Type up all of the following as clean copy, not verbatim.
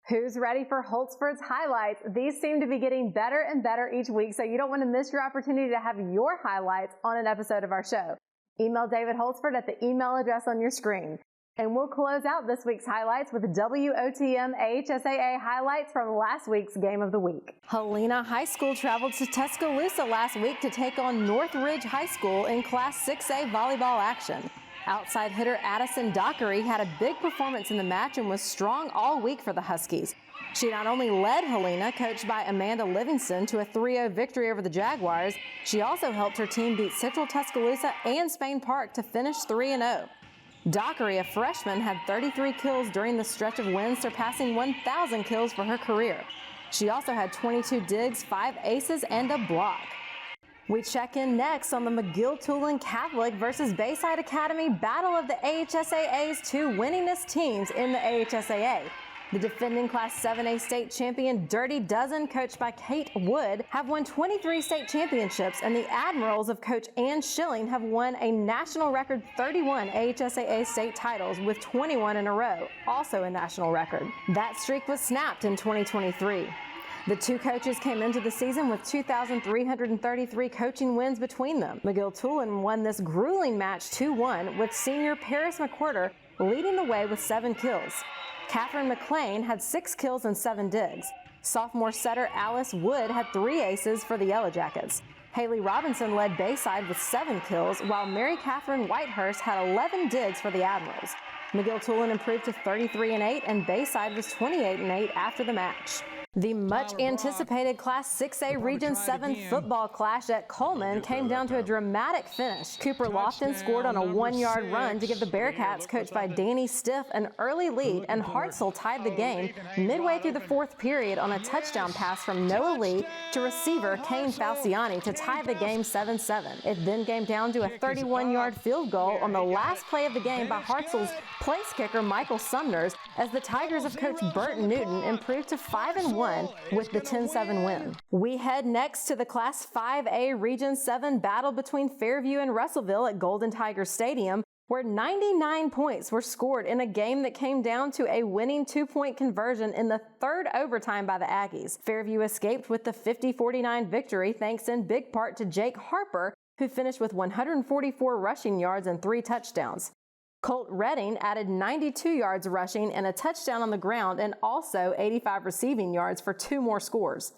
Who's ready for Holtzford's highlights? These seem to be getting better and better each week, so you don't want to miss your opportunity to have your highlights on an episode of our show. Email David Holtzford at the email address on your screen. And we'll close out this week's highlights with WOTM AHSAA highlights from last week's game of the week. Helena High School traveled to Tuscaloosa last week to take on Northridge High School in Class 6A volleyball action. Outside hitter Addison Dockery had a big performance in the match and was strong all week for the Huskies. She not only led Helena, coached by Amanda Livingston, to a 3-0 victory over the Jaguars, she also helped her team beat Central Tuscaloosa and Spain Park to finish 3-0. Dockery, a freshman, had 33 kills during the stretch of wins, surpassing 1,000 kills for her career. She also had 22 digs, 5 aces, and a block. We check in next on the McGill-Toolen Catholic versus Bayside Academy battle of the AHSAA's two winningest teams in the AHSAA. The defending Class 7A state champion Dirty Dozen, coached by Kate Wood, have won 23 state championships, and the Admirals of Coach Ann Schilling have won a national record 31 AHSAA state titles with 21 in a row, also a national record. That streak was snapped in 2023. The two coaches came into the season with 2,333 coaching wins between them. McGill-Toolen won this grueling match 2-1, with senior Paris McWhirter leading the way with 7 kills. Catherine McLean had 6 kills and 7 digs. Sophomore setter Alice Wood had 3 aces for the Yellow Jackets. Haley Robinson led Bayside with 7 kills, while Mary Catherine Whitehurst had 11 digs for the Admirals. McGill-Toolen improved to 33-8, and Bayside was 28-8 after the match. The much-anticipated Class 6A Region 7 football clash at Coleman came down to a dramatic finish. Cooper Lofton scored on a 1-yard run to give the Bearcats, coached by Danny Stiff, an early lead, and Hartzell tied the game midway through the 4th period on a touchdown pass from Noah Lee to receiver Kane Falciani to tie the game 7-7. It then came down to a 31-yard field goal on the last play of the game by Hartzell's place kicker Michael Sumners, as the Tigers of Coach Burton Newton improved to 5-1 with the 10-7 win. We head next to the Class 5A Region 7 battle between Fairview and Russellville at Golden Tiger Stadium, where 99 points were scored in a game that came down to a winning 2-point conversion in the 3rd overtime by the Aggies. Fairview escaped with the 50-49 victory, thanks in big part to Jake Harper, who finished with 144 rushing yards and 3 touchdowns. Colt Redding added 92 yards rushing and a touchdown on the ground, and also 85 receiving yards for 2 more scores.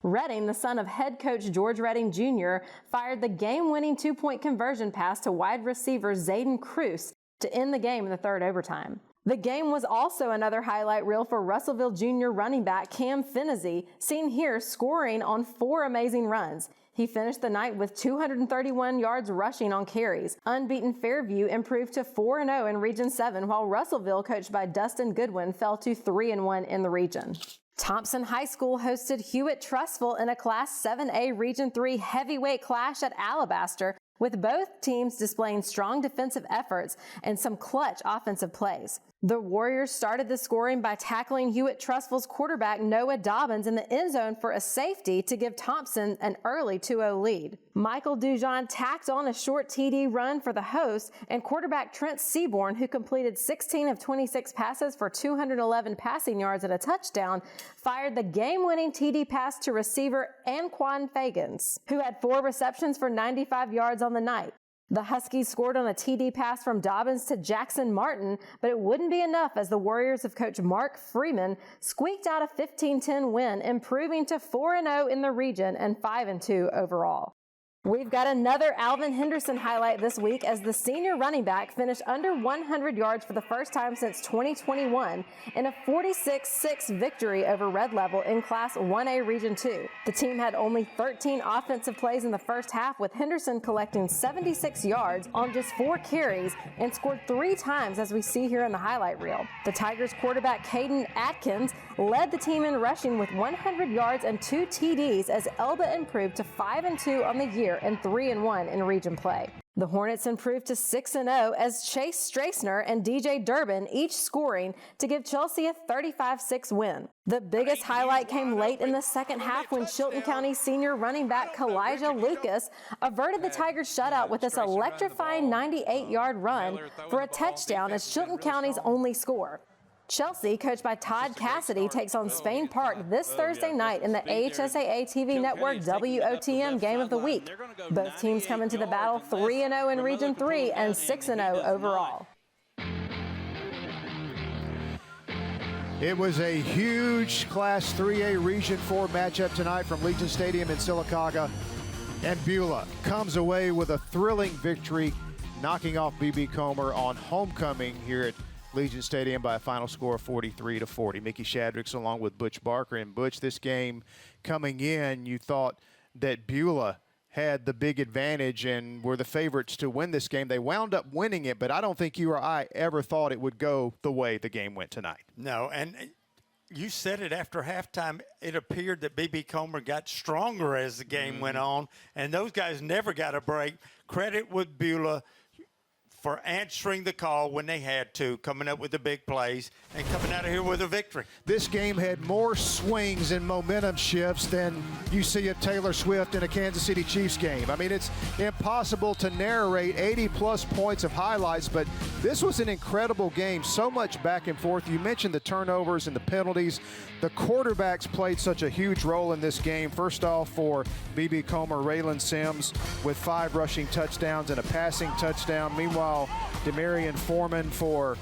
Redding, the son of head coach George Redding Jr., fired the game-winning 2-point conversion pass to wide receiver Zayden Cruz to end the game in the 3rd overtime. The game was also another highlight reel for Russellville Jr. running back Cam Finney, seen here scoring on 4 amazing runs. He finished the night with 231 yards rushing on carries. Unbeaten Fairview improved to 4-0 in Region 7, while Russellville, coached by Dustin Goodwin, fell to 3-1 in the region. Thompson High School hosted Hewitt-Trussville in a Class 7A Region 3 heavyweight clash at Alabaster, with both teams displaying strong defensive efforts and some clutch offensive plays. The Warriors started the scoring by tackling Hewitt-Trussville's quarterback Noah Dobbins in the end zone for a safety to give Thompson an early 2-0 lead. Michael Dujon tacked on a short TD run for the host, and quarterback Trent Seaborn, who completed 16 of 26 passes for 211 passing yards and a touchdown, fired the game-winning TD pass to receiver Anquan Fagans, who had 4 receptions for 95 yards on the night. The Huskies scored on a TD pass from Dobbins to Jackson Martin, but it wouldn't be enough as the Warriors of coach Mark Freeman squeaked out a 15-10 win, improving to 4-0 in the region and 5-2 overall. We've got another Alvin Henderson highlight this week, as the senior running back finished under 100 yards for the first time since 2021 in a 46-6 victory over Red Level in Class 1A Region 2. The team had only 13 offensive plays in the first half, with Henderson collecting 76 yards on just 4 carries and scored 3 times, as we see here in the highlight reel. The Tigers quarterback Caden Atkins led the team in rushing with 100 yards and 2 TDs, as Elba improved to 5-2 on the year and 3-1 in region play. The Hornets improved to 6-0 as Chase Strassner and DJ Durbin each scoring to give Chelsea a 35-6 win. The biggest highlight came late in the second half when Chilton County senior running back Kalijah Lucas averted the Tigers shutout with this electrifying 98-yard run for a touchdown as Chilton County's only score. Chelsea, coached by Todd Cassidy, takes on Spain Park this Thursday night in the AHSAA TV Network WOTM Game of the Week. Both teams come into the battle 3-0 in Region 3 and 6-0 overall. It was a huge Class 3A Region 4 matchup tonight from Legion Stadium in Sylacauga, and Beulah comes away with a thrilling victory, knocking off BB Comer on homecoming here at Legion Stadium by a final score of 43-40. Mickey Shadricks along with Butch Barker. And Butch, this game coming in, you thought that Beulah had the big advantage and were the favorites to win this game. They wound up winning it, but I don't think you or I ever thought it would go the way the game went tonight. No, and you said it after halftime. It appeared that BB Comer got stronger as the game went on, and those guys never got a break. Credit with Beulah for answering the call when they had to, coming up with the big plays, and coming out of here with a victory. This game had more swings and momentum shifts than you see at Taylor Swift in a Kansas City Chiefs game. I mean, it's impossible to narrate 80-plus points of highlights, but this was an incredible game. So much back and forth. You mentioned the turnovers and the penalties. The quarterbacks played such a huge role in this game. First off, for BB Comer, Raylan Sims with 5 rushing touchdowns and a passing touchdown. Meanwhile, Demarion Foreman for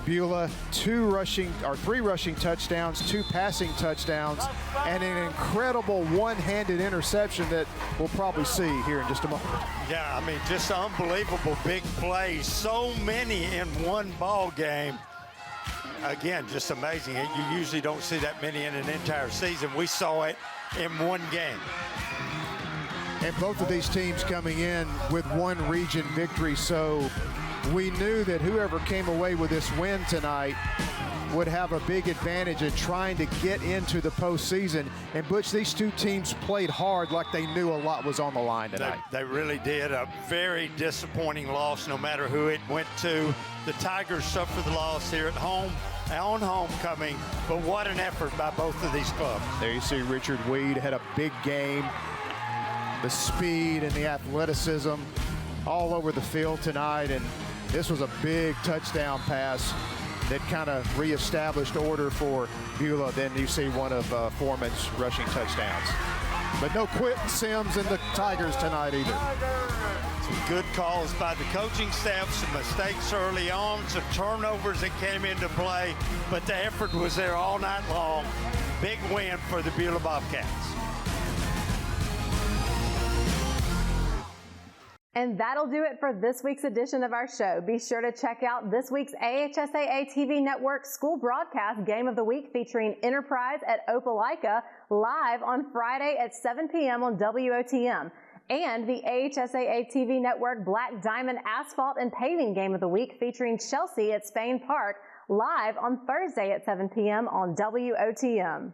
Beulah, 3 rushing touchdowns, 2 passing touchdowns, and an incredible one-handed interception that we'll probably see here in just a moment. Yeah, I mean, just unbelievable big plays. So many in one ball game. Again, just amazing. You usually don't see that many in an entire season. We saw it in one game. And both of these teams coming in with one region victory, so we knew that whoever came away with this win tonight would have a big advantage in trying to get into the postseason. And Butch, these two teams played hard like they knew a lot was on the line tonight. They really did. A very disappointing loss, no matter who it went to. The Tigers suffered the loss here at home, on homecoming, but what an effort by both of these clubs. There you see Richard Weed had a big game. The speed and the athleticism all over the field tonight, and this was a big touchdown pass that kind of reestablished order for Beulah. Then you see one of Foreman's rushing touchdowns. But no Quentin Sims and the Tigers tonight either. Some good calls by the coaching staff, some mistakes early on, some turnovers that came into play, but the effort was there all night long. Big win for the Beulah Bobcats. And that'll do it for this week's edition of our show. Be sure to check out this week's AHSAA TV Network school broadcast Game of the Week featuring Enterprise at Opelika live on Friday at 7 p.m. on WOTM. And the AHSAA TV Network Black Diamond Asphalt and Paving Game of the Week featuring Chelsea at Spain Park live on Thursday at 7 p.m. on WOTM.